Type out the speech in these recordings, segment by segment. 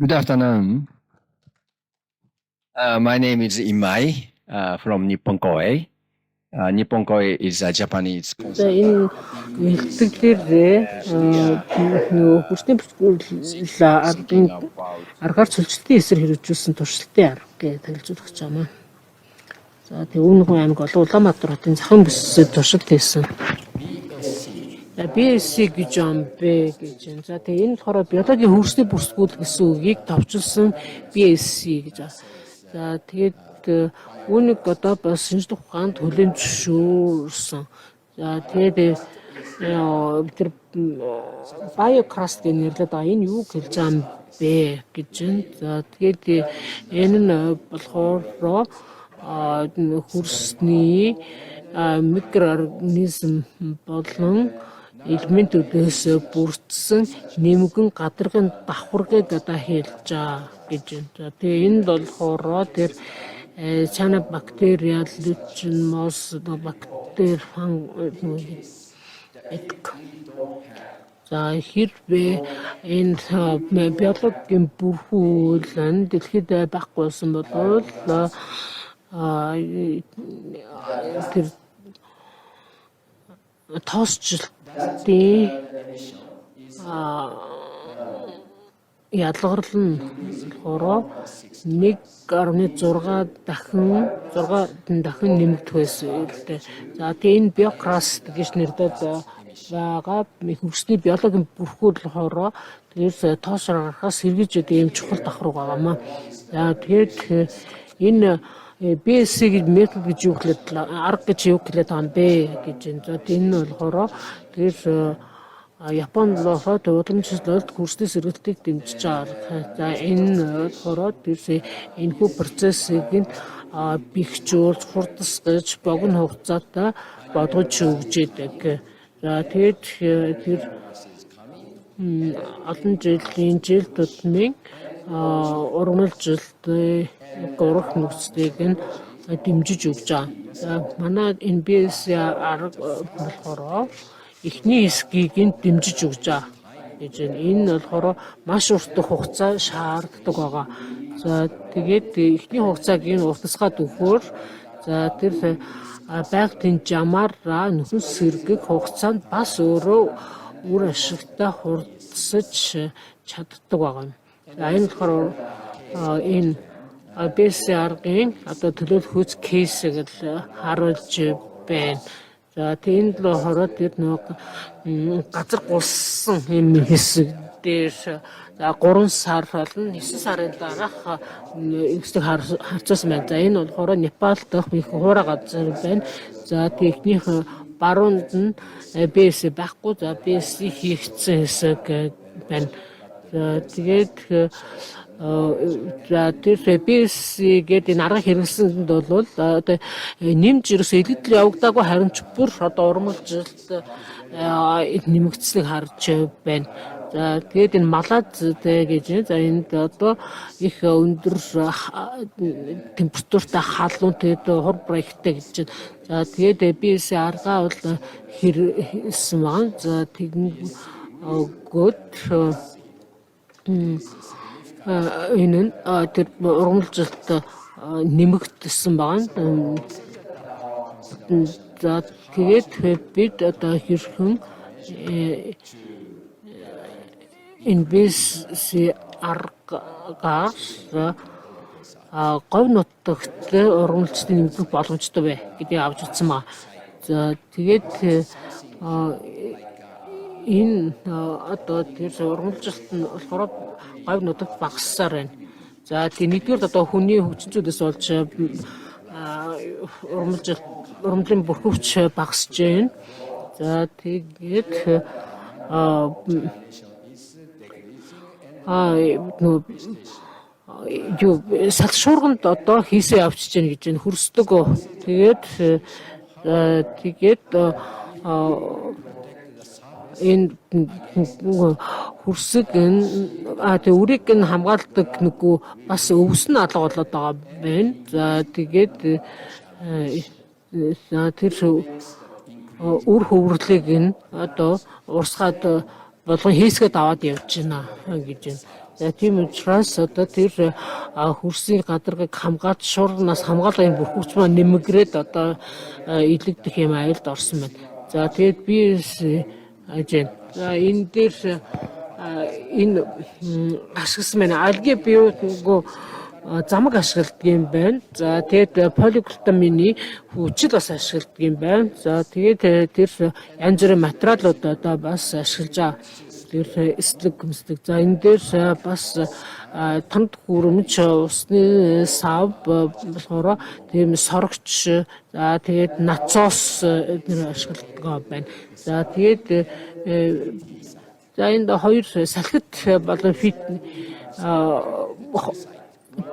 Good afternoon. My name is Imai from Nippon Koei. Nippon Koei is a Japanese За энэ хэлтгэлээр хүртний аргаар цөлчтийн эсрэг хэрэгжүүлсэн туршилтын арга гэж танилцуулах гэж байна. За тэг Өмнөх аймаг болон Улаанбаатар хотын захын бүсэд туршилт хийсэн. BSc гэж юм бэ гэж байна. За тэг энэ болохоор биологийн хөрсний бүрсгүүл гэсэн үгийг товчилсон BSc гэж байна. За тэгээд үүнийг одоо бас шинжлэх ухаанд хүлээн зөвшөөрсөн. За тэгээд бид тэр biocrust гэж нэрлэдэг байгаа. Энэ юу хэлж байгаа юм бэ гэж байна. За тэгээд энэ нь болохоор хөрсний микроорганизм болон элементүүдээс бүрдсэн нэмгэн гадаргын давхаргыг одоо хэлж байгаа гэж байна. За тэгээ энэ болохоор тэр чана бактериал личинмос бактери за хэрвээ энэ биологийн бүрхүүл нь дэлхийд байхгүй болсон бол тэр тоосчлтын ялгарл нь болохоор 1.6 дахин нэмэгдэх байсан гэдэг. За тэгээ энэ биocrust гэж нэрлэдэг байгаа хөрсний биологийн бүрхүүл болохоор тэрс тоосоор гарахаас сэргийж ийм чухал давхар байгаамаа. За тэгээд энэ BSc гэж метод гэж юу хэлээд арга гэж юу хэлээд байгаа юм бэ гэж энэ. За энэ нь болохоор тэр Японд лохот уламжлалт хөрсний сэргэлтийг дэмжиж байгаа. За энэ болохоор тэр энэхүү процессыг бэхжүүлж хурдсгаж богино хугацаатай бодгож өгч идэг. За тэгээд тэр олон жилийн жил тутмын ургамалжилтын горох нөхцөлийг нь дэмжиж өгч байгаа. За манай энэ BSc арга болохоор эхний хэсгийг нь дэмжиж өгч байгаа гэж байна. Энэ болохоор маш урт хугацаа шаарддаг байгаа. За тэгээд эхний хугацааг нь уртасгаад өгөхөөр за тэр байгалийн жамаараа нөхөн сэргэг хугацаанд бас өөрөө үр ашигтай хурдсаж чаддаг байгаа. За энэ болохоор энэ BSc аргын одоо төлөөлөх хүч кейс гэж харуулж байна. За тэнд л хороод тэр нэг газар гулсан юм хэсэг дээр за 3 сар болно. 9 сарын дараах ихсэг харцсан байна. За энэ болохоор Непал дахь их хуурай газар байна. За техник баруунд нь BSc байхгүй. За BSc хийгдсэн хэсэг байна. За тэгээд за тэр BSc гэдэг энэ арга хэрэглэсэнд бол одоо нэмж ерөөсөө илгэдэл явагдаагүй харин ч бүр одоо урмалжилт нэмэгдсэнийг харж байна. За тэгээд энэ малазтай гэж байна. За энд одоо их өндөр температуртай халуун тэгээд хур проекттэй гэж байна. За тэгээд BSc аргаа бол хэрэгсэн байна. За тэгэнгүүт энэ тэр ургамалжилт нэмэгдсэн байна. За тэгээд бид одоо хэрхэн энэ BSc аргаас говь нутагт ургамалжилтыг нэмэгдэх боломжтой вэ гэдгийг авч үзсэн байна. За тэгээд энэ одоо тэр ургамалжилт нь болохоор говь нутагт багассаар байна. За тийм нэгдүгээр одоо хүний хүчнүүдээс болж ургамлын бүрхөвч багасж байна. За тэгээд салшуурганд одоо хийсээ авчиж гэнэ гэж энэ хөрсдөг. Тэгээд энэ хөрсөг тэг үрийг нь хамгаалдаг нэггүй бас өвс нь алга болоод байгаа байна. За тэгээд тэр үр хөврөлийг нь одоо урсгаад болгон хийсгээд аваад явж байна гэж байна. Тийм учраас одоо тэр хөрсийн гадаргыг хамгаалж шуурнаас хамгаалгын бүрхүүч маань нэмэгрээд одоо илэгдэх юм аюулд орсон байна. За тэгээд би ажээ. За энэ дээр энэ ашигласан байна. Алгийн биогүй замаг ашигладаг юм байна. За тэгээд полиглутамины хүчил бас ашигладаг юм байна. За тэгээд тэр янз бүрийн материалууд одоо бас ашиглаж байгаа. Тэр эслэг гэмсдэг. За энэ дээр бас танд хүрэмж усны сав болохоор тийм сорогч за тэгээд нацоос нэр ашигладаг байна. За тэгээд за энэ хоёр салхит болон фит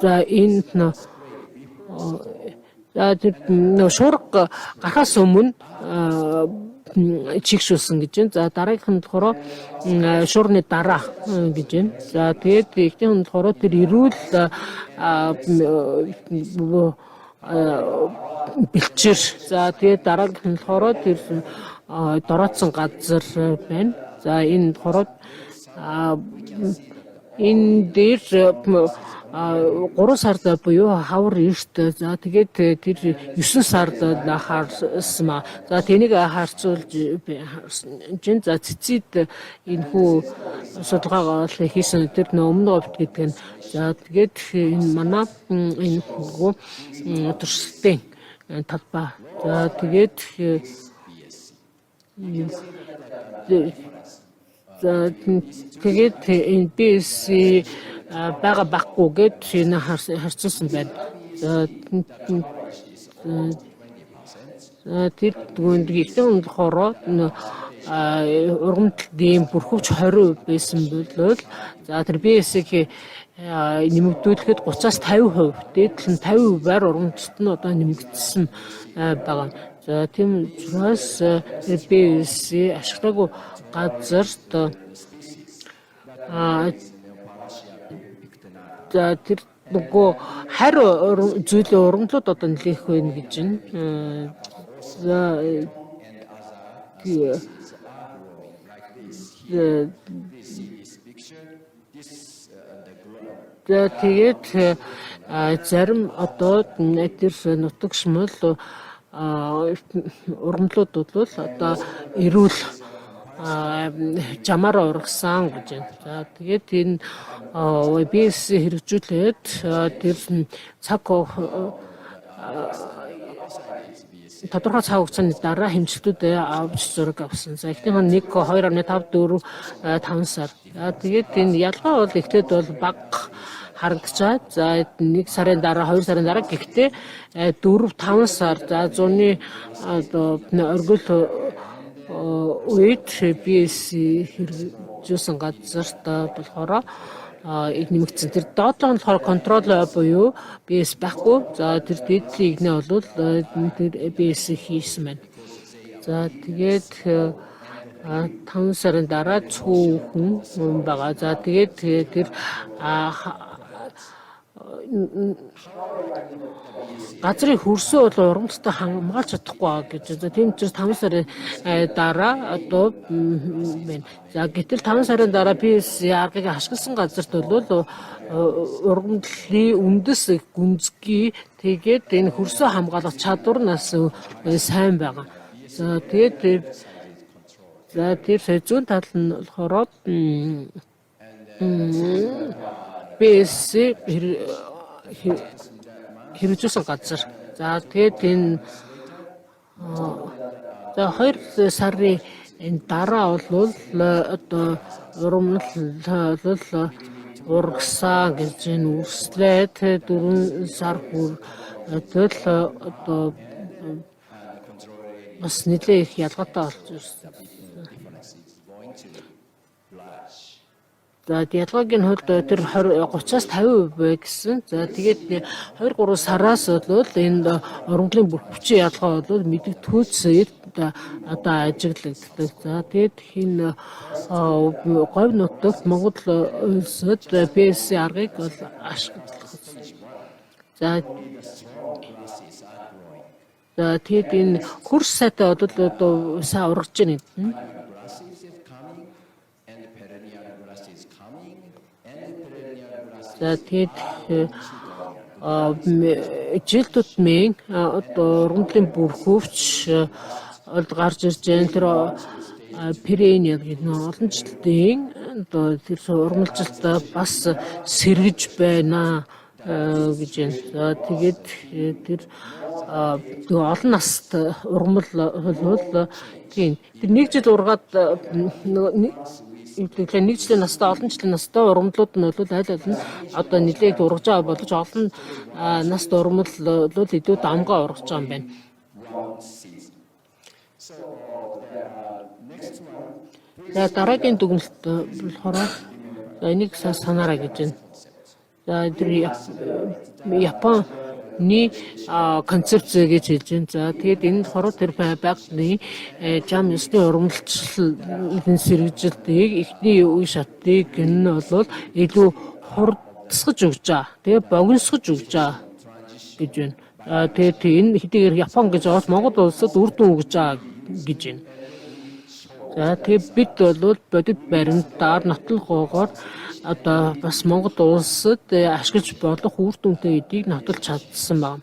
за энэ за тэр шуурга гарахаас өмнө чигшүүлсэн гэж байна. За дараагийнх нь болохоор шуурны дараа гэж байна. За тэгээд ихнийх нь болохоор тэр эрүүл бэлчээр. За тэгээд дараагийнх нь болохоор тэр дороодсон газар байна. За энэ болохоор энэ дээр 3 сард буюу хавар эрт за тэгээд тэр 9 сард харсан маа. За тэнийг харьцуулж жин за цэцэд энэ хүү судалгаа хийсэн тэр өмнө говьт гэдэг нь за тэгээд энэ манай энэ хүү төрсөлтийн талбай. За тэгээд за тэгээд энэ бис бага баггүйгээд энэ харьцуулсан байна. Тэр дүнгийн болохоор ургамтлын бүрхөвч 20% байсан бол за тэр BS-ийг нэмэгдүүлэхэд 30-аас 50%, дээдл нь 50%-аар ургамтлт нь одоо нэмэгдсэн байгаа. За тийм учраас тэр BS ашиглаагүй газарт за тэр нөгөө харь зүйлийн ургамлууд одоо нэлээх байна гэж байна. За тэгээд зарим одоо тэр нутаг шмал ургамлууд бол одоо эрүүл жамаараа ургасан гэж байна. За тэгээд энэ BS хэрэгжүүлээд тэр цаг тодорхой цаг хугацааны дараа хэмжлтүүдээ авч зураг авсан. За эхнийх нь 1.2.5 4 5 сар. За тэгээд энэ ялгаа бол эхлээд бол бага харагдчаад за 1 сарын дараа 2 сарын дараа гэхдээ 4 5 сар за зуны одоо оргил үед BS хэрэгжүүлсэн газарт болохоор нэмэгдсэн. Тэр доотлого нь болохоор контрол буюу BS байхгүй. За тэр дээдлийн игнэ бол тэр BS хийсэн байна. За тэгээд 5 сарын дараа цөөхөн байгаа. За тэгээд тэр газрын хөрсөө бол ургамлтай хамгаалж чадахгүй гэж. За тийм учраас 5 сарын дараа одоо байна. За гэтэл 5 сарын дараа BS аргыг ашигласан газарт бол ургамлын үндэс гүнзгий тэгээд энэ хөрсөө хамгаалах чадвар нас сайн байгаа. За тэгээд за тэр зүүн тал нь болохоор BS хэрэгжүүлсэн газар. За тэгээд энэ за 2 сарын энэ дараа бол одоо ургамал ургасан гэж энэ үрслээд 4 сар хүртэл одоо бас нэлээ их ялгаатай болж ирсэн. За ялгаагийн хувьд тэр 30-аас 50% гэсэн. За тэгээд 2-3 сараас бол энэ ургамлын бүрхөвчийн ялгаа бол мэдэгдэхүйц одоо ажиглагддаг. За тэгээд энэ говь нутагт Монгол улсад BS аргыг бол ашиглах. За тэгээд энэ хөрс сайтай бол одоо сайн ургаж байна. За тэгээд жил тутмын одоо ургамлын бүр хөвч гарч ирж байгаа тэр перенниал гэдэг нь олон жилийн одоо тэр ургамлжилтаа бас сэргэж байна гэж байна. За тэгээд тэр олон наст ургамал бол тийм тэр нэг жил ургаад нэг жилийн настай олон жилийн настай ургамлууд нь бол аль аль нь одоо нэлээд ургаж байгаа боловч олон наст ургамал бол илүү дамгаа ургаж байгаа юм байна. За дараагийн дүгнэлт болохоор энийг санаарай гэж байна. За тэр Японы концепц гэж хэлж байна. За тэгээд энэ болохоор тэр байгааны жам ёсны ургамлчлалын сэргэжилтийг эхний үе шатыг нь бол илүү хурдсгаж өгч байгаа. Тэгээд богиносгож өгч байгаа гэж байна. Тэгээд энэ хэдийгээр Япон гэж бас Монгол улсад үр дүн өгч байгаа гэж байна. За тэгээд бид бол бодит баримтаар нотлохоогоор одоо бас Монгол улсад ашиглаж болох үр дүнтэй эдийг нотолж чадсан байна.